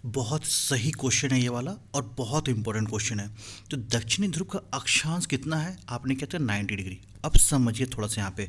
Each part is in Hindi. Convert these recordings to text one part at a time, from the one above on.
बहुत सही क्वेश्चन है ये वाला और बहुत इंपॉर्टेंट क्वेश्चन है। तो दक्षिणी ध्रुव का अक्षांश कितना है? आपने कहते हैं 90 डिग्री। अब समझिए थोड़ा सा, यहाँ पे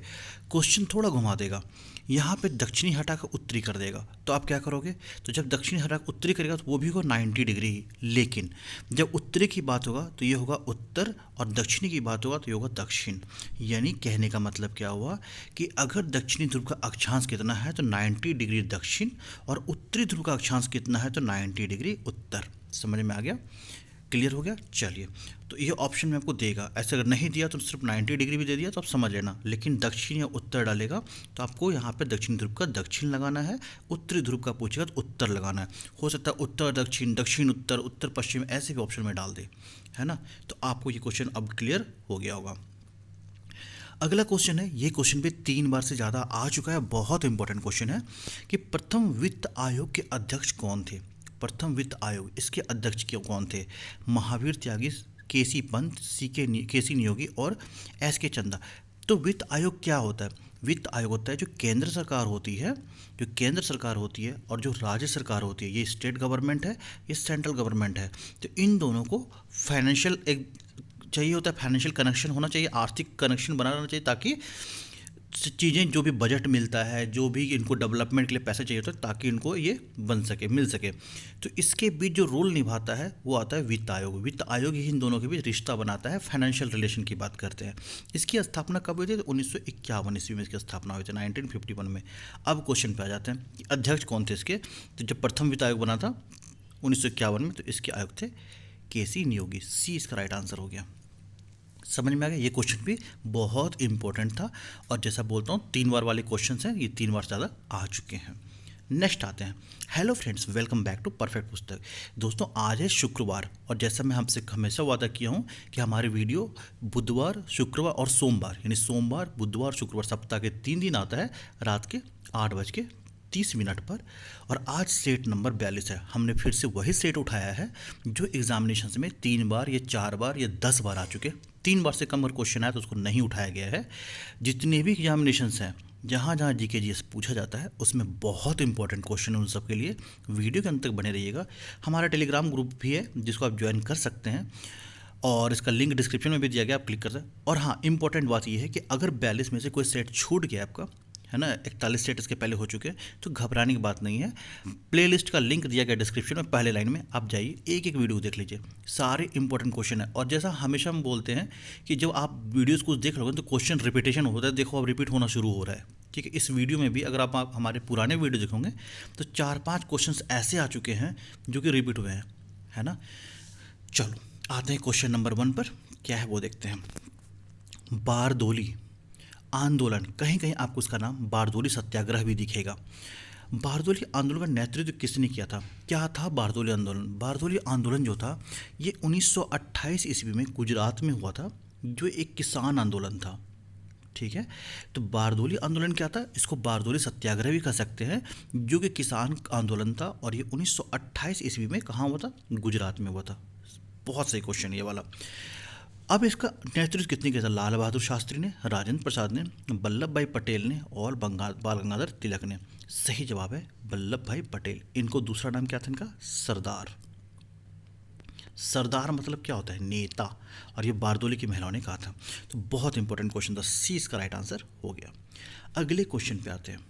क्वेश्चन थोड़ा घुमा देगा। यहाँ पे दक्षिणी हटाकर उत्तरी कर देगा, तो आप क्या करोगे? तो जब दक्षिणी हटाकर उत्तरी करेगा तो वो भी होगा 90 डिग्री ही, लेकिन जब उत्तरी की बात होगा तो ये होगा उत्तर और दक्षिणी की बात होगा तो ये होगा दक्षिण। यानी कहने का मतलब क्या हुआ कि अगर दक्षिणी ध्रुव का अक्षांश कितना है तो 90 डिग्री दक्षिण, और उत्तरी ध्रुव का अक्षांश कितना है तो 90 डिग्री उत्तर। समझ में आ गया? क्लियर हो गया? चलिए, तो ये ऑप्शन में आपको देगा। ऐसे अगर नहीं दिया तो सिर्फ 90 डिग्री भी दे दिया तो आप समझ लेना, लेकिन दक्षिण या उत्तर डालेगा तो आपको यहाँ पे दक्षिण ध्रुव का दक्षिण लगाना है, उत्तरी ध्रुव का पूछेगा तो उत्तर लगाना है। हो सकता है उत्तर दक्षिण, दक्षिण उत्तर, उत्तर पश्चिम, ऐसे भी ऑप्शन में डाल दे, है ना। तो आपको ये क्वेश्चन अब क्लियर हो गया होगा। अगला क्वेश्चन है, ये क्वेश्चन भी 3 बार से ज़्यादा आ चुका है, बहुत इंपॉर्टेंट क्वेश्चन है कि प्रथम वित्त आयोग के अध्यक्ष कौन थे? प्रथम वित्त आयोग, इसके अध्यक्ष कौन थे? महावीर त्यागी, केसी पंत, केसी नियोगी और एस के चंदा। तो वित्त आयोग क्या होता है? वित्त आयोग होता है जो केंद्र सरकार होती है, जो केंद्र सरकार होती है और जो राज्य सरकार होती है, ये स्टेट गवर्नमेंट है, ये सेंट्रल गवर्नमेंट है। तो इन दोनों को फाइनेंशियल एक चाहिए होता है, फाइनेंशियल कनेक्शन होना चाहिए, आर्थिक कनेक्शन बना रहना चाहिए, ताकि चीज़ें जो भी बजट मिलता है, जो भी इनको डेवलपमेंट के लिए पैसे चाहिए होता है, ताकि इनको ये बन सके, मिल सके। तो इसके बीच जो रोल निभाता है वो आता है वित्त आयोग। वित्त आयोग ही इन दोनों के बीच रिश्ता बनाता है, फाइनेंशियल रिलेशन की बात करते हैं। इसकी स्थापना कब हुई थी? तो 1951 ईस्वी में इसकी स्थापना हुई थी, 1951 में। अब क्वेश्चन पे आ जाते हैं कि अध्यक्ष कौन थे इसके। तो जब प्रथम वित्त आयोग बना था 1951 में, तो इसके आयोग थे केसी नियोगी। सी इसका राइट आंसर हो गया। समझ में आ गया? ये क्वेश्चन भी बहुत इंपॉर्टेंट था, और जैसा बोलता हूँ 3 बार वाले क्वेश्चन हैं, ये 3 बार से ज़्यादा आ चुके हैं। नेक्स्ट आते हैं। Hello friends, welcome back to perfect Pustak. दोस्तों, आज है शुक्रवार, और जैसा मैं हमसे हमेशा वादा किया हूँ कि हमारी वीडियो बुधवार, शुक्रवार और सोमवार, यानी सोमवार, बुधवार, शुक्रवार, सप्ताह के 3 दिन आता है रात के 8:30 पर। और आज सेट नंबर 42 है। हमने फिर से वही सेट उठाया है जो एग्जामिनेशन में 3 बार या 4 बार या 10 बार आ चुके। 3 बार से कम अगर क्वेश्चन आया तो उसको नहीं उठाया गया है। जितने भी एग्जामिनेशंस हैं, जहाँ जहाँ जीके जीएस पूछा जाता है, उसमें बहुत इंपॉर्टेंट क्वेश्चन है उन सब के लिए। वीडियो के अंत तक बने रहिएगा। हमारा टेलीग्राम ग्रुप भी है जिसको आप ज्वाइन कर सकते हैं, और इसका लिंक डिस्क्रिप्शन में भी दिया गया, आप क्लिक कर सकते हैं। और हाँ, इंपॉर्टेंट बात यह है कि अगर 42 में से कोई सेट छूट गया आपका, है ना, 41 सेट इसके पहले हो चुके हैं, तो घबराने की बात नहीं है। प्लेलिस्ट का लिंक दिया गया डिस्क्रिप्शन में, पहले लाइन में आप जाइए, एक एक वीडियो देख लीजिए, सारे इंपॉर्टेंट क्वेश्चन है। और जैसा हमेशा हम बोलते हैं कि जब आप वीडियोस कुछ देख लोगे तो क्वेश्चन रिपीटेशन होता है। देखो, अब रिपीट होना शुरू हो रहा है, ठीक है। इस वीडियो में भी अगर आप हमारे पुराने वीडियो देखोगे तो 4-5 क्वेश्चन ऐसे आ चुके हैं जो कि रिपीट हुए हैं, है ना। चलो आते हैं क्वेश्चन नंबर 1 पर। क्या है वो देखते हैं। बारदोली आंदोलन, कहीं कहीं आपको उसका नाम बारदोली सत्याग्रह भी दिखेगा। बारदोली आंदोलन का नेतृत्व किसने किया था? क्या था बारदोली आंदोलन? बारदोली आंदोलन जो था ये 1928 ईस्वी में गुजरात में हुआ था, जो एक किसान आंदोलन था, ठीक है। तो बारदोली आंदोलन क्या था? इसको बारदोली सत्याग्रह भी कह सकते हैं, जो कि किसान आंदोलन था, और ये 1928 ईस्वी में कहाँ हुआ था? गुजरात में हुआ था। बहुत सही क्वेश्चन ये वाला। अब इसका नेतृत्व कितने किया था? लाल बहादुर शास्त्री ने, राजेंद्र प्रसाद ने, वल्लभ भाई पटेल ने और बाल गंगाधर तिलक ने। सही जवाब है वल्लभ भाई पटेल। इनको दूसरा नाम क्या था इनका? सरदार। सरदार मतलब क्या होता है? नेता। और ये बारदोली की महिलाओं ने कहा था। तो बहुत इंपॉर्टेंट क्वेश्चन था, सी इसका राइट आंसर हो गया। अगले क्वेश्चन पे आते हैं।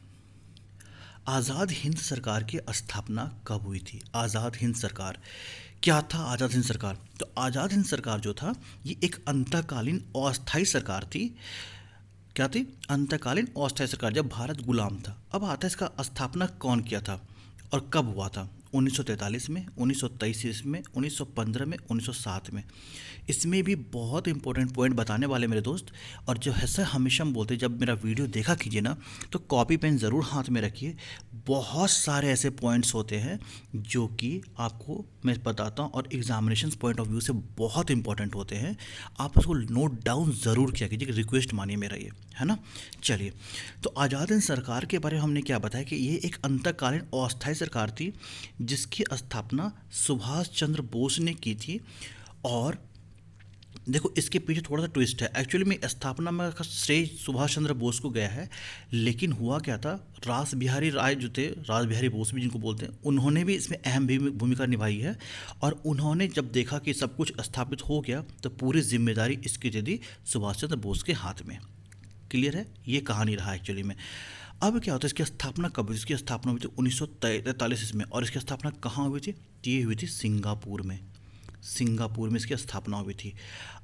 आज़ाद हिंद सरकार की स्थापना कब हुई थी? आज़ाद हिंद सरकार क्या था? आज़ाद हिंद सरकार, तो आज़ाद हिंद सरकार जो था ये एक अंतकालीन अस्थायी सरकार थी। क्या थी? अंतकालीन अस्थायी सरकार, जब भारत गुलाम था। अब आता है इसका स्थापना कौन किया था और कब हुआ था? 1943 में, 1923 में, 1915 में, 1907 में। इसमें भी बहुत इंपॉर्टेंट पॉइंट बताने वाले मेरे दोस्त। और जो है सर, हमेशा हम बोलते हैं जब मेरा वीडियो देखा कीजिए ना, तो कॉपी पेन ज़रूर हाथ में रखिए। बहुत सारे ऐसे पॉइंट्स होते हैं जो कि आपको मैं बताता हूँ, और एग्जामिनेशन पॉइंट ऑफ व्यू से बहुत इंपॉर्टेंट होते हैं। आप उसको नोट डाउन ज़रूर किया कीजिए, रिक्वेस्ट मानिए मेरा ये, है ना। चलिए, तो आज़ाद हिंद सरकार के बारे में हमने क्या बताया कि ये एक अंतकालीन अस्थायी सरकार थी, जिसकी स्थापना सुभाष चंद्र बोस ने की थी। और देखो इसके पीछे थोड़ा सा ट्विस्ट है। एक्चुअली में स्थापना में का श्रेय सुभाष चंद्र बोस को गया है, लेकिन हुआ क्या था, रास बिहारी राय जो थे, रास बिहारी बोस भी जिनको बोलते हैं, उन्होंने भी इसमें अहम भूमिका निभाई है। और उन्होंने जब देखा कि सब कुछ स्थापित हो गया तो पूरी जिम्मेदारी इसकी दे दी सुभाष चंद्र बोस के हाथ में। क्लियर है, ये कहानी रहा एक्चुअली में। अब क्या होता है, इसकी स्थापना कब हुई? इसकी स्थापना हुई थी 1943 ईस्वी में। और इसकी स्थापना कहाँ हुई थी? ये हुई थी सिंगापुर में। सिंगापुर में इसकी स्थापना हुई थी।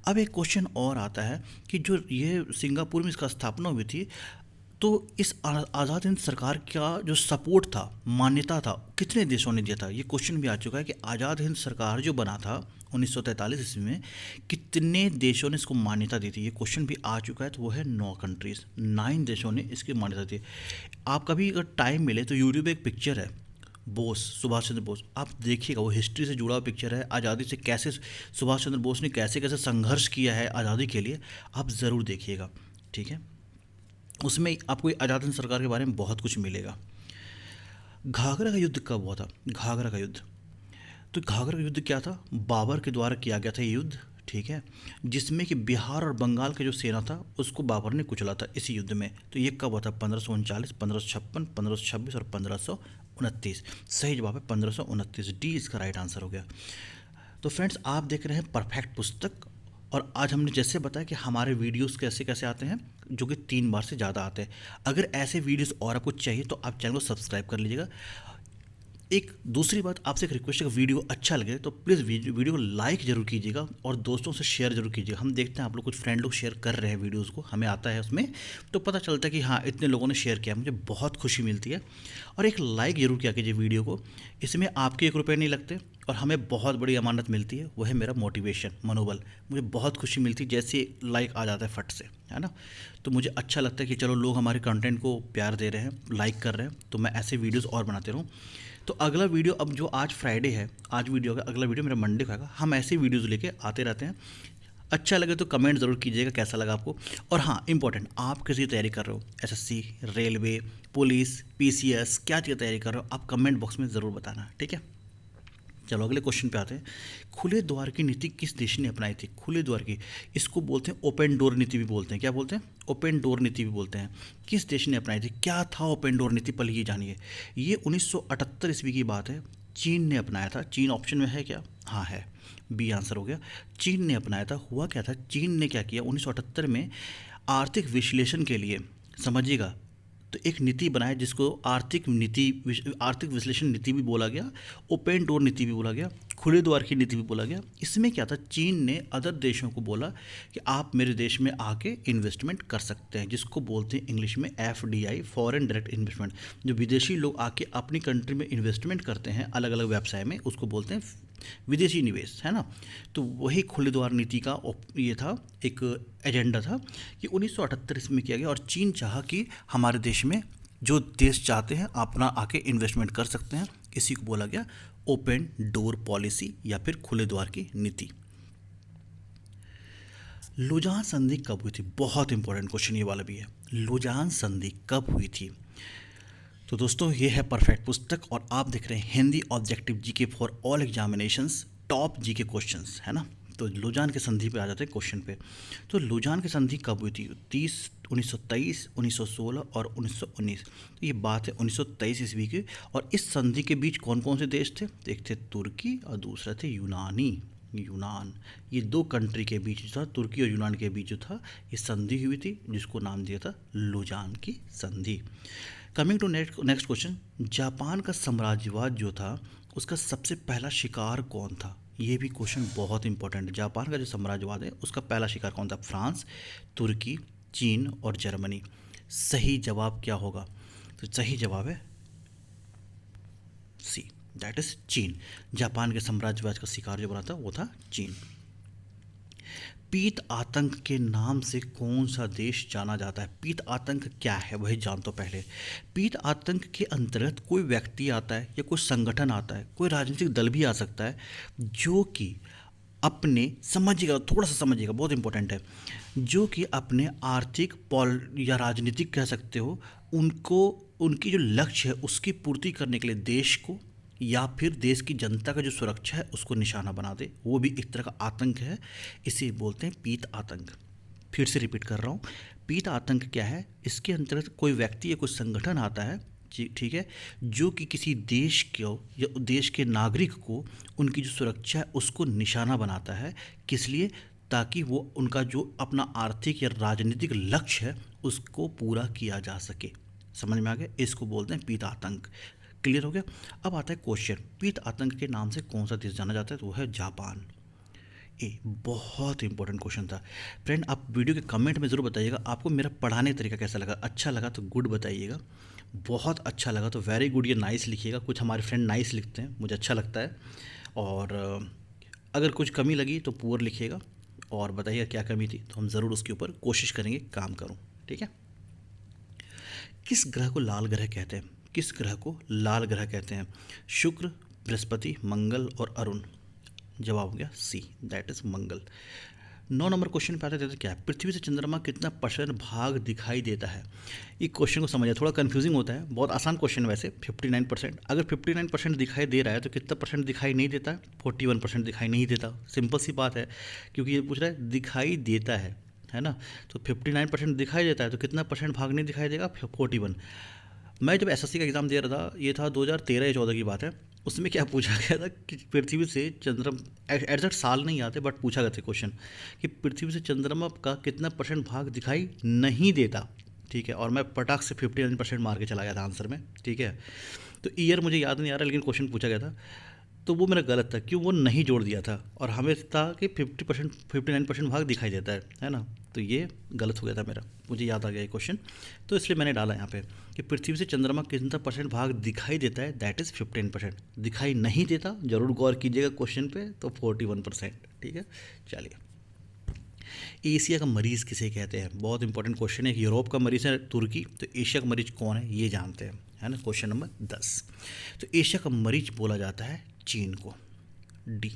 अब एक क्वेश्चन और आता है कि जो ये सिंगापुर में इसका स्थापना हुई थी, तो इस आज़ाद हिंद सरकार का जो सपोर्ट था, मान्यता था, कितने देशों ने दिया था? ये क्वेश्चन भी आ चुका है कि आज़ाद हिंद सरकार जो बना था 1943 ईस्वी में, कितने देशों ने इसको मान्यता दी थी? ये क्वेश्चन भी आ चुका है। तो वो है 9 कंट्रीज़, 9 देशों ने इसकी मान्यता दी। आप कभी अगर टाइम मिले तो यूट्यूब पे एक पिक्चर है, बोस, सुभाष चंद्र बोस, आप देखिएगा। वो हिस्ट्री से जुड़ा हुआ पिक्चर है, आज़ादी से कैसे सुभाष चंद्र बोस ने कैसे कैसे संघर्ष किया है आज़ादी के लिए, आप ज़रूर देखिएगा। ठीक है, उसमें आपको आज़ाद हिंद सरकार के बारे में बहुत कुछ मिलेगा। घाघरा का युद्ध कब हुआ था? घाघरा का युद्ध, तो घाघरा का युद्ध क्या था? बाबर के द्वारा किया गया था ये युद्ध। ठीक है, जिसमें कि बिहार और बंगाल का जो सेना था उसको बाबर ने कुचला था इसी युद्ध में। तो ये कब हुआ था? 1539, 1556, 1526 और 1529। सही जवाब है 1529, डी इसका राइट आंसर हो गया। तो फ्रेंड्स, आप देख रहे हैं परफेक्ट पुस्तक। और आज हमने जैसे बताया कि हमारे वीडियोस कैसे कैसे आते हैं, जो कि 3 बार से ज़्यादा आते हैं। अगर ऐसे वीडियोस और आपको चाहिए तो आप चैनल को सब्सक्राइब कर लीजिएगा। एक दूसरी बात, आपसे एक रिक्वेस्ट है कि वीडियो अच्छा लगे तो प्लीज़ वीडियो को लाइक जरूर कीजिएगा और दोस्तों से शेयर जरूर कीजिएगा। हम देखते हैं आप लोग, कुछ फ्रेंड लोग शेयर कर रहे हैं वीडियोस को, हमें आता है उसमें तो पता चलता है कि हाँ इतने लोगों ने शेयर किया, मुझे बहुत खुशी मिलती है। और एक लाइक जरूर किया कीजिए वीडियो को, इसमें आपके 1 रुपये नहीं लगते और हमें बहुत बड़ी अमानत मिलती है, वो है मेरा मोटिवेशन, मनोबल। मुझे बहुत खुशी मिलती है जैसे लाइक आ जाता है फट से, है ना। तो मुझे अच्छा लगता है कि चलो लोग हमारे कंटेंट को प्यार दे रहे हैं, लाइक कर रहे हैं, तो मैं ऐसे वीडियोस और बनाते रहूँ। तो अगला वीडियो, अब जो आज फ्राइडे है, आज वीडियो का अगला वीडियो मेरा मंडे का आएगा। हम ऐसे वीडियोज़ लेके आते रहते हैं। अच्छा लगे तो कमेंट ज़रूर कीजिएगा कैसा लगा आपको। और हाँ, इंपॉर्टेंट, आप किसी तैयारी कर रहे हो, एसएससी, रेलवे, पुलिस, पीसीएस, क्या चीज़ तैयारी कर रहे हो, आप कमेंट बॉक्स में ज़रूर बताना। ठीक है, चलो अगले क्वेश्चन पे आते हैं। खुले द्वार की नीति किस देश ने अपनाई थी? खुले द्वार की, इसको बोलते हैं ओपन डोर नीति भी बोलते हैं। क्या बोलते हैं? ओपन डोर नीति भी बोलते हैं। किस देश ने अपनाई थी? क्या था ओपन डोर नीति? पहले ये जानिए। ये 1978 ईस्वी की बात है, चीन ने अपनाया था। चीन ऑप्शन में है क्या? हाँ है, बी आंसर हो गया। चीन ने अपनाया था। हुआ क्या था, चीन ने क्या किया 1978 में, आर्थिक विश्लेषण के लिए, समझिएगा, तो एक नीति बनाए जिसको आर्थिक आर्थिक विश्लेषण नीति भी बोला गया, ओपन डोर नीति भी बोला गया, खुले द्वार की नीति भी बोला गया। इसमें क्या था, चीन ने अदर देशों को बोला कि आप मेरे देश में आके इन्वेस्टमेंट कर सकते हैं, जिसको बोलते हैं इंग्लिश में एफडीआई, फॉरेन डायरेक्ट इन्वेस्टमेंट। जो विदेशी लोग आके अपनी कंट्री में इन्वेस्टमेंट करते हैं अलग अलग व्यवसाय में, उसको बोलते हैं विदेशी निवेश, है ना। तो वही खुले द्वार नीति का ये था, एक एजेंडा था कि 1978 इसमें किया गया। और चीन चाहा कि हमारे देश में जो देश चाहते हैं अपना आके इन्वेस्टमेंट कर सकते हैं, इसी को बोला गया ओपन डोर पॉलिसी या फिर खुले द्वार की नीति। लुजान संधि कब हुई थी? बहुत इंपॉर्टेंट क्वेश्चन ये वाला भी है। लुजान संधि कब हुई थी? तो दोस्तों, ये है परफेक्ट पुस्तक और आप देख रहे हैं Hindi objective GK for all examinations, top GK questions, है ना। तो लुजान के संधि पे आ जाते हैं क्वेश्चन पे। तो लुजान की संधि कब हुई थी? 1923, 1916 और 1919। तो ये बात है 1923 ईस्वी की। और इस संधि के बीच कौन कौन से देश थे? एक थे तुर्की और दूसरा थे यूनान। ये 2 कंट्री के बीच जो था, तुर्की और यूनान के बीच जो था, ये संधि हुई थी, जिसको नाम दिया था लुजान की संधि। Coming to next question, Japan का साम्राज्यवाद जो था उसका सबसे पहला शिकार कौन था? ये भी क्वेश्चन बहुत इंपॉर्टेंट है। जापान का जो साम्राज्यवाद है उसका पहला शिकार कौन था? फ्रांस, तुर्की, चीन और जर्मनी। सही जवाब क्या होगा? तो सही जवाब है सी, दैट इज चीन। जापान के साम्राज्यवाद का शिकार जो बना था वो था चीन। पीत आतंक के नाम से कौन सा देश जाना जाता है? पीत आतंक क्या है वही जान तो पहले। पीत आतंक के अंतर्गत कोई व्यक्ति आता है या कोई संगठन आता है, कोई राजनीतिक दल भी आ सकता है, जो कि अपने, समझिएगा, थोड़ा सा समझिएगा, बहुत इंपॉर्टेंट है, जो कि अपने आर्थिक या राजनीतिक कह सकते हो, उनको, उनकी जो लक्ष्य है उसकी पूर्ति करने के लिए देश को या फिर देश की जनता का जो सुरक्षा है उसको निशाना बना दे, वो भी एक तरह का आतंक है। इसे बोलते हैं पीत आतंक। फिर से रिपीट कर रहा हूँ, पीत आतंक क्या है? इसके अंतर्गत कोई व्यक्ति या कोई संगठन आता है जी, ठीक है, जो कि किसी देश को या देश के नागरिक को उनकी जो सुरक्षा है उसको निशाना बनाता है। किस लिए? ताकि वो उनका जो अपना आर्थिक या राजनीतिक लक्ष्य है उसको पूरा किया जा सके। समझ में आ गया? इसको बोलते हैं पीत आतंक। क्लियर हो गया? अब आता है क्वेश्चन, पीत आतंक के नाम से कौन सा देश जाना जाता है? तो वो है जापान। ए बहुत इंपॉर्टेंट क्वेश्चन था। फ्रेंड, आप वीडियो के कमेंट में ज़रूर बताइएगा आपको मेरा पढ़ाने का तरीका कैसा लगा। अच्छा लगा तो गुड बताइएगा, बहुत अच्छा लगा तो वेरी गुड या नाइस लिखिएगा। कुछ हमारे फ्रेंड नाइस लिखते हैं, मुझे अच्छा लगता है। और अगर कुछ कमी लगी तो पुअर लिखिएगा और बताइएगा क्या कमी थी, तो हम ज़रूर उसके ऊपर कोशिश करेंगे काम करूँ। ठीक है? किस ग्रह को लाल ग्रह कहते हैं? किस ग्रह को लाल ग्रह कहते हैं? शुक्र, बृहस्पति, मंगल और अरुण। जवाब हो गया C, that is Mangal. 9 number question पे आते थे क्या? पृथ्वी से चंद्रमा कितना परसेंट भाग दिखाई देता है? ये क्वेश्चन को समझिए, थोड़ा कंफ्यूजिंग होता है, बहुत आसान क्वेश्चन वैसे। 59%। अगर 59% दिखाई दे रहा है तो कितना परसेंट दिखाई नहीं देता? 41% दिखाई नहीं देता। सिंपल सी बात है, क्योंकि ये पूछ रहा है दिखाई देता है ना? तो 59% दिखाई देता है तो कितना परसेंट भाग नहीं दिखाई देगा? 41। मैं जब एसएससी का एग्ज़ाम दे रहा था, ये था 2013 या 14 की बात है, उसमें क्या पूछा गया था कि पृथ्वी से चंद्रमा, एग्जैक्ट साल नहीं आते बट पूछा गया था क्वेश्चन कि पृथ्वी से चंद्रमा का कितना परसेंट भाग दिखाई नहीं देता। ठीक है, और मैं पटाख से 59% मार के चला गया था आंसर में। ठीक है, तो ईयर मुझे याद नहीं आ रहा, लेकिन क्वेश्चन पूछा गया था तो वो मेरा गलत था, क्यों वो नहीं जोड़ दिया था और हमें था कि 50%, 59% भाग दिखाई देता है ना? तो ये गलत हो गया था मेरा, मुझे याद आ गया ये क्वेश्चन, तो इसलिए मैंने डाला यहाँ पे कि पृथ्वी से चंद्रमा कितना परसेंट भाग दिखाई देता है, दैट इज़ 15%। दिखाई नहीं देता, जरूर गौर कीजिएगा क्वेश्चन पे, तो 41%। ठीक है, चलिए। एशिया का मरीज़ किसे कहते हैं? बहुत इंपॉर्टेंट क्वेश्चन है। यूरोप का मरीज़ है तुर्की, तो एशिया का मरीज़ कौन है ये जानते हैं, है ना? Question number 10। तो एशिया का मरीज़ बोला जाता है चीन को, डी।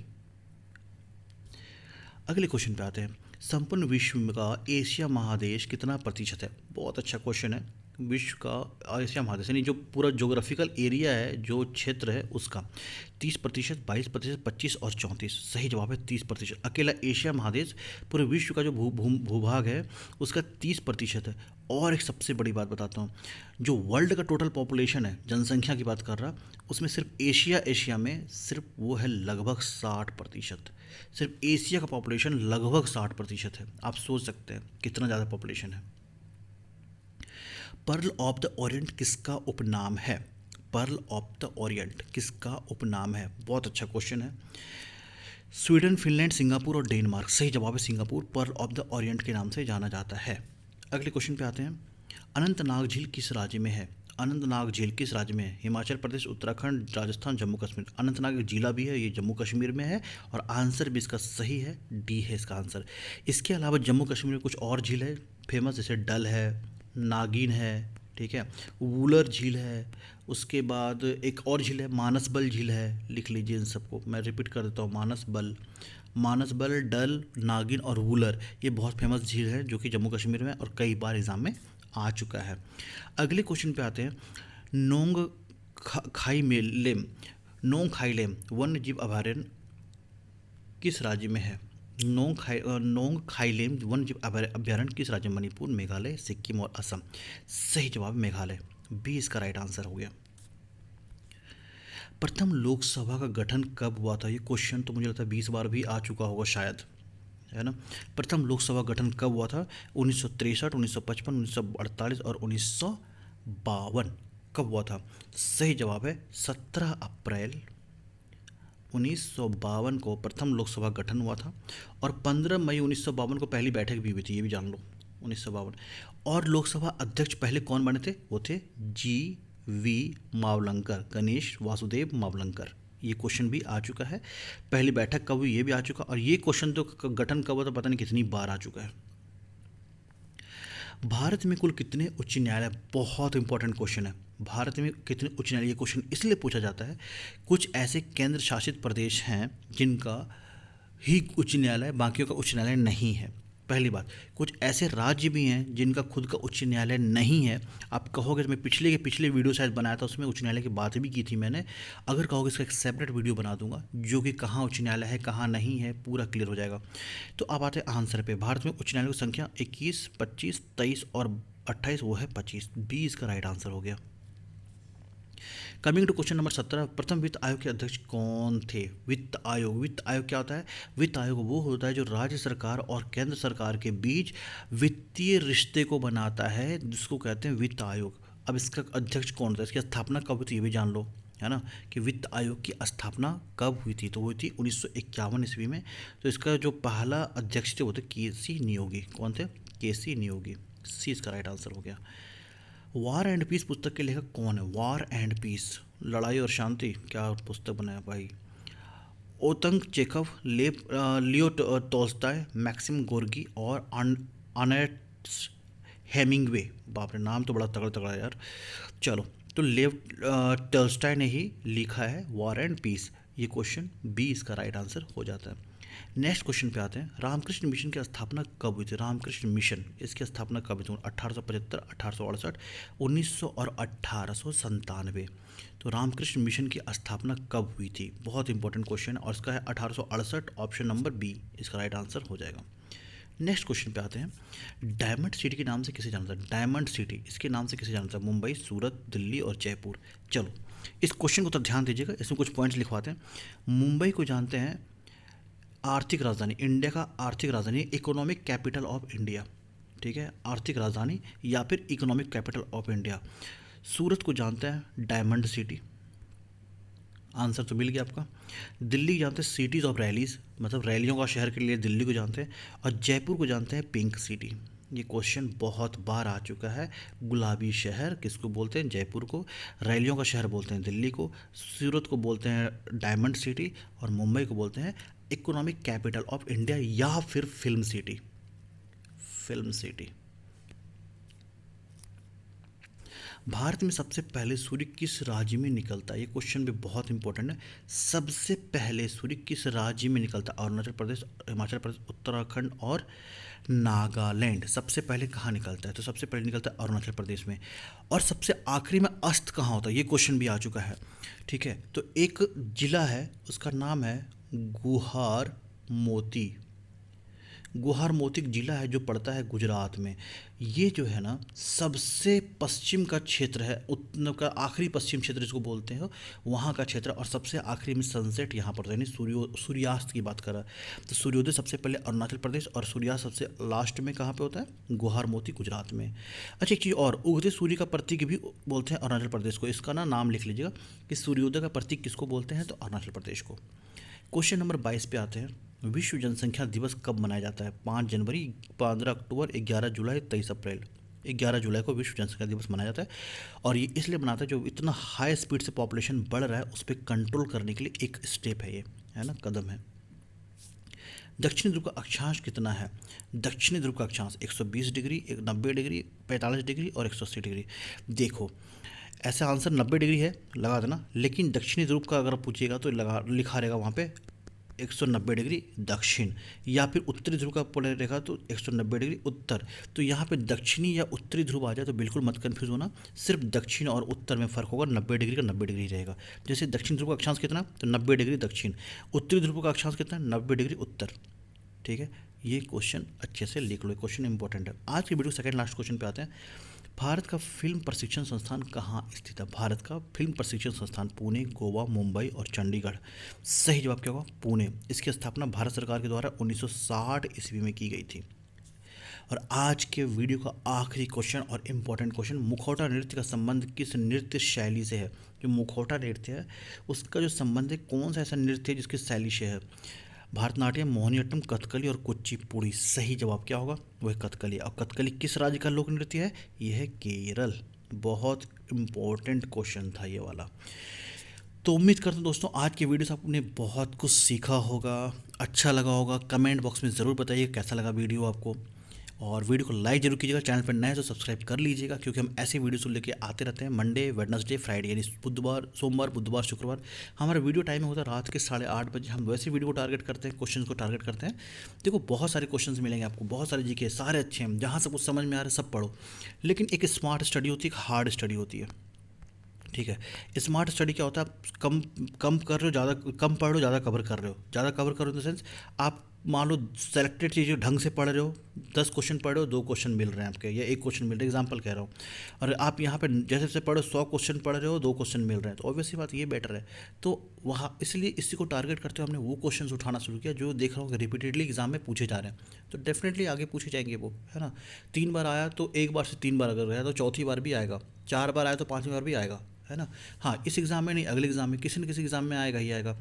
अगले क्वेश्चन पे आते हैं, संपूर्ण विश्व का एशिया महादेश कितना प्रतिशत है? बहुत अच्छा क्वेश्चन है। विश्व का एशिया महादेश यानी जो पूरा ज्योग्राफिकल एरिया है, जो क्षेत्र है उसका 30%, 22%, 25 और 34। सही जवाब है 30%। अकेला एशिया महादेश पूरे विश्व का जो भूभाग है उसका 30% है। और एक सबसे बड़ी बात बताता हूँ, जो वर्ल्ड का टोटल पॉपुलेशन है, जनसंख्या की बात कर रहा, उसमें सिर्फ एशिया में सिर्फ वो है लगभग 60%। सिर्फ एशिया का पॉपुलेशन लगभग 60% है। आप सोच सकते हैं कितना ज़्यादा पॉपुलेशन है। पर्ल ऑफ द ओरिएंट किसका उपनाम है? पर्ल ऑफ द ओरिएंट किसका उपनाम है? बहुत अच्छा क्वेश्चन है। स्वीडन, फिनलैंड, सिंगापुर और डेनमार्क। सही जवाब है Singapore, pearl of the Orient के नाम से जाना जाता है। अगले क्वेश्चन पे आते हैं, अनंतनाग झील किस राज्य में है? अनंतनाग झील किस राज्य में है? हिमाचल प्रदेश, उत्तराखंड, राजस्थान, जम्मू कश्मीर। अनंतनाग एक जिला भी है, ये जम्मू कश्मीर में है और आंसर भी इसका सही है, डी है इसका आंसर। इसके अलावा जम्मू कश्मीर में कुछ और झील है फेमस, जैसे डल है, नागिन है, ठीक है, वूलर झील है, उसके बाद एक और झील है मानसबल झील है। लिख लीजिए इन सबको, मैं रिपीट कर देता हूँ, मानसबल, डल, नागिन और वूलर, ये बहुत फेमस झील है जो कि जम्मू कश्मीर में और कई बार एग्जाम में आ चुका है। अगले क्वेश्चन पे आते हैं, नोंग खाईलेम वन्य जीव अभयारण्य किस राज्य में है? नोंग खाईलेम वन्य जीव अभयारण्य किस राज्य में? मणिपुर, मेघालय, सिक्किम और असम। सही जवाब मेघालय, बी इसका राइट आंसर हो गया। प्रथम लोकसभा का गठन कब हुआ था? ये क्वेश्चन तो मुझे लगता है 20 बार भी आ चुका होगा शायद, है ना? प्रथम लोकसभा गठन कब हुआ था? 1963, 1955, 1948 और 1952। कब हुआ था? सही जवाब है 17 अप्रैल 1952 को प्रथम लोकसभा गठन हुआ था और 15 मई 1952 को पहली बैठक भी हुई थी, ये भी जान लो, 1952। और लोकसभा अध्यक्ष पहले कौन बने थे? वो थे जी.वी. मावलंकर, गणेश वासुदेव मावलंकर। ये क्वेश्चन भी आ चुका है। पहली बैठक कब हुई ये भी आ चुका, और ये क्वेश्चन तो गठन कब हुआ था पता नहीं कितनी बार आ चुका है। भारत में कुल कितने उच्च न्यायालय? बहुत इंपॉर्टेंट क्वेश्चन है। भारत में कितने उच्च न्यायालय, ये क्वेश्चन इसलिए पूछा जाता है, कुछ ऐसे केंद्र शासित प्रदेश हैं जिनका ही उच्च न्यायालय, बाकियों का उच्च न्यायालय नहीं है। पहली बात, कुछ ऐसे राज्य भी हैं जिनका खुद का उच्च न्यायालय नहीं है। आप कहोगे तो मैं पिछले वीडियो शायद बनाया था, उसमें उच्च न्यायालय की बात भी की थी मैंने। अगर कहोगे इसका एक सेपरेट वीडियो बना दूंगा जो कि कहाँ उच्च न्यायालय है कहाँ नहीं है, पूरा क्लियर हो जाएगा। तो अब आते हैं आंसर पे। भारत में उच्च न्यायालय की संख्या 21, 25, 23 और 28, वो है 25। 20 का राइट आंसर हो गया। कमिंग टू क्वेश्चन नंबर 17, प्रथम वित्त आयोग के अध्यक्ष कौन थे? वित्त आयोग, वित्त आयोग क्या होता है? वित्त आयोग वो होता है जो राज्य सरकार और केंद्र सरकार के बीच वित्तीय रिश्ते को बनाता है, जिसको कहते हैं वित्त आयोग। अब इसका अध्यक्ष कौन था, इसकी स्थापना कब हुई थी ये भी जान लो, है ना, कि वित्त आयोग की स्थापना कब हुई थी? तो हुई थी 1951 ईस्वी में। तो इसका जो पहला अध्यक्ष थे वो थे के.सी. नियोगी। कौन थे? के.सी. नियोगी। सी इसका राइट आंसर हो गया। वार एंड पीस पुस्तक के लेखक कौन है? वार एंड पीस, लड़ाई और शांति, क्या पुस्तक बनाया भाई? ओतंग चेखव, लियो टोल्स्टॉय, मैक्सिम गोर्गी और अनेट हेमिंग्वे। बाप रे, नाम तो बड़ा तगड़ा तगड़ा है यार। चलो, तो लेव टोल्स्टॉय ने ही लिखा है वार एंड पीस। ये क्वेश्चन बी इसका राइट आंसर हो जाता है। नेक्स्ट क्वेश्चन पे आते हैं। रामकृष्ण मिशन की स्थापना कब हुई थी? रामकृष्ण मिशन, इसकी स्थापना कब हुई थी? 1875, 1868, 1900 और 1897। तो रामकृष्ण मिशन की स्थापना कब हुई थी? बहुत इंपॉर्टेंट क्वेश्चन है और इसका है 1868, ऑप्शन नंबर बी इसका राइट आंसर हो जाएगा। नेक्स्ट क्वेश्चन पे आते हैं। डायमंड सिटी के नाम से किसे जाना जाता है? डायमंड सिटी, इसके नाम से किसे जाना जाता है? मुंबई, सूरत, दिल्ली और जयपुर। चलो, इस क्वेश्चन को तो ध्यान दीजिएगा, इसमें कुछ पॉइंट्स लिखवाते हैं। मुंबई को जानते हैं आर्थिक राजधानी, इंडिया का आर्थिक राजधानी, इकोनॉमिक कैपिटल ऑफ इंडिया, ठीक है, आर्थिक राजधानी या फिर इकोनॉमिक कैपिटल ऑफ इंडिया। सूरत को जानते हैं डायमंड सिटी, आंसर तो मिल गया आपका। दिल्ली जानते हैं सिटीज़ ऑफ रैलीज, मतलब रैलियों का शहर के लिए दिल्ली को जानते हैं। और जयपुर को जानते हैं पिंक सिटी। ये क्वेश्चन बहुत बार आ चुका है। गुलाबी शहर किसको बोलते हैं? जयपुर को। रैलियों का शहर बोलते हैं दिल्ली को। सूरत को बोलते हैं डायमंड सिटी और मुंबई को बोलते हैं इकोनॉमिक कैपिटल ऑफ इंडिया या फिर film city. Film city. Bharat में सबसे पहले सूर्य किस राज्य में निकलता है? ये क्वेश्चन भी बहुत इंपॉर्टेंट है। सबसे पहले सूर्य किस राज्य में निकलता है? अरुणाचल प्रदेश, हिमाचल प्रदेश, उत्तराखंड और नागालैंड। सबसे पहले कहाँ निकलता है? तो सबसे पहले निकलता है अरुणाचल प्रदेश में। और सबसे आखिरी में अस्त कहाँ होता है? ये क्वेश्चन भी आ चुका है, ठीक है। तो एक जिला है, उसका नाम है गुहार मोती। गुहार मोती जिला है जो पड़ता है गुजरात में। ये जो है ना सबसे पश्चिम का क्षेत्र है, उत्तर का आखिरी पश्चिम क्षेत्र जिसको बोलते हैं, वहाँ का क्षेत्र। और सबसे आखिरी में सनसेट यहाँ पर, यानी सूर्यास्त की बात कर रहा है। तो सूर्योदय सबसे पहले अरुणाचल प्रदेश और सूर्यास्त सबसे लास्ट में कहाँ पे होता है? गुहार मोती, गुजरात में। अच्छा, एक चीज़ और, उगते सूर्य का प्रतीक भी बोलते हैं अरुणाचल प्रदेश को। इसका ना नाम लिख लीजिएगा कि सूर्योदय का प्रतीक किसको बोलते हैं? तो अरुणाचल प्रदेश को। क्वेश्चन नंबर 22 पे आते हैं। विश्व जनसंख्या दिवस कब मनाया जाता है? 5 जनवरी, 15 अक्टूबर, 11 जुलाई, 23 अप्रैल। 11 जुलाई को विश्व जनसंख्या दिवस मनाया जाता है। और ये इसलिए मनाता है जो इतना हाई स्पीड से पॉपुलेशन बढ़ रहा है उस पर कंट्रोल करने के लिए एक स्टेप है ये, है ना, कदम है। दक्षिणी ध्रुव का अक्षांश कितना है? दक्षिणी ध्रुव का अक्षांश 120 डिग्री, 90 डिग्री, 45 डिग्री और 180 डिग्री। देखो, ऐसा आंसर 90 डिग्री है, लगा देना। लेकिन दक्षिणी ध्रुव का अगर पूछिएगा तो लिखा रहेगा वहाँ पे 190 डिग्री दक्षिण, या फिर उत्तरी ध्रुव का रहेगा तो 190 डिग्री उत्तर। तो यहाँ पे दक्षिणी या उत्तरी ध्रुव आ जाए तो बिल्कुल मत कन्फ्यूज होना, सिर्फ दक्षिण और उत्तर में फ़र्क होगा। 90 डिग्री का 90 डिग्री रहेगा। जैसे दक्षिण ध्रुव का अक्षांश कितना? तो 90 डिग्री दक्षिण। उत्तरी ध्रुव का अक्षांश कितना? 90 डिग्री उत्तर, ठीक है। ये क्वेश्चन अच्छे से लिख लो, क्वेश्चन इंपॉर्टेंट है। आज की वीडियो सेकंड लास्ट क्वेश्चन पे आते हैं। भारत का फिल्म प्रशिक्षण संस्थान कहाँ स्थित है? भारत का फिल्म प्रशिक्षण संस्थान पुणे, गोवा, मुंबई और चंडीगढ़। सही जवाब क्या होगा? पुणे। इसकी स्थापना भारत सरकार के द्वारा 1960 ईस्वी में की गई थी। और आज के वीडियो का आखिरी क्वेश्चन और इम्पोर्टेंट क्वेश्चन, मुखौटा नृत्य का संबंध किस नृत्य शैली से है? जो मुखौटा नृत्य है उसका जो संबंध है, कौन सा ऐसा नृत्य है जिसकी शैली से है? भारतनाट्यम, मोहिनीअट्टम, कथकली और कुचिपुड़ी। सही जवाब क्या होगा? वह कथकली। और कथकली किस राज्य का लोक नृत्य है? यह है केरल। बहुत इम्पोर्टेंट क्वेश्चन था ये वाला। तो उम्मीद करता हूँ दोस्तों आज के वीडियो से आपने बहुत कुछ सीखा होगा, अच्छा लगा होगा। कमेंट बॉक्स में ज़रूर बताइए कैसा लगा वीडियो आपको। और वीडियो को लाइक जरूर कीजिएगा, चैनल पर नए हैं तो सब्सक्राइब कर लीजिएगा, क्योंकि हम ऐसे वीडियोस लेके आते रहते हैं मंडे, वेडनेसडे, फ्राइडे, यानी बुधवार, सोमवार, बुधवार, शुक्रवार। हमारा वीडियो टाइम होता है रात के 8:30 बजे। हम वैसे वीडियो को टारगेट करते हैं, क्वेश्चन को टारगेट करते हैं। देखो बहुत सारे क्वेश्चन मिलेंगे आपको, बहुत सारे जीके, सारे अच्छे हैं, जहाँ से कुछ समझ में आ रहा है सब पढ़ो। लेकिन एक स्मार्ट स्टडी होती है, एक हार्ड स्टडी होती है। ठीक है। स्मार्ट स्टडी क्या होता है, आप कम कम कर रहे हो, ज़्यादा कम पढ़ रहे हो, ज़्यादा कवर कर रहे हो। ज़्यादा कवर कर रहे हो इन द सेंस, आप मान लो सेलेक्टेड चीज़ें ढंग से पढ़ रहे हो, 10 क्वेश्चन पढ़ रहे हो, 2 क्वेश्चन मिल रहे हैं आपके, या 1 क्वेश्चन मिल रहा है, एग्जाम्पल कह रहा हूँ। और आप यहाँ पे जैसे जैसे पढ़ो 100 क्वेश्चन पढ़ रहे हो, 2 क्वेश्चन मिल रहे हैं, तो ऑब्वियसली बात ये बेटर है। तो वहाँ इसलिए इसी को टारगेट करते हुए हमने वो क्वेश्चन उठाना शुरू किया जो देख रहा हूँ कि रिपीटेडली एग्जाम में पूछे जा रहे हैं। तो डेफिनेटली आगे पूछे जाएंगे वो, है ना। 3 बार आया तो एक बार से 3 बार अगर गया तो चौथी बार भी आएगा, 4 बार आया तो 5वीं बार भी आएगा, है ना। हाँ, इस एग्ज़ाम में नहीं, अगले एग्ज़ाम में, किसी न किसी एग्ज़ाम में आएगा ही आएगा।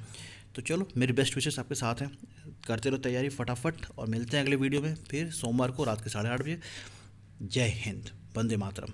तो चलो, मेरी बेस्ट विशेस आपके साथ हैं, करते रहो तैयारी फटाफट, और मिलते हैं अगले वीडियो में फिर सोमवार को रात के 8:30 बजे। जय हिंद, वंदे मातरम।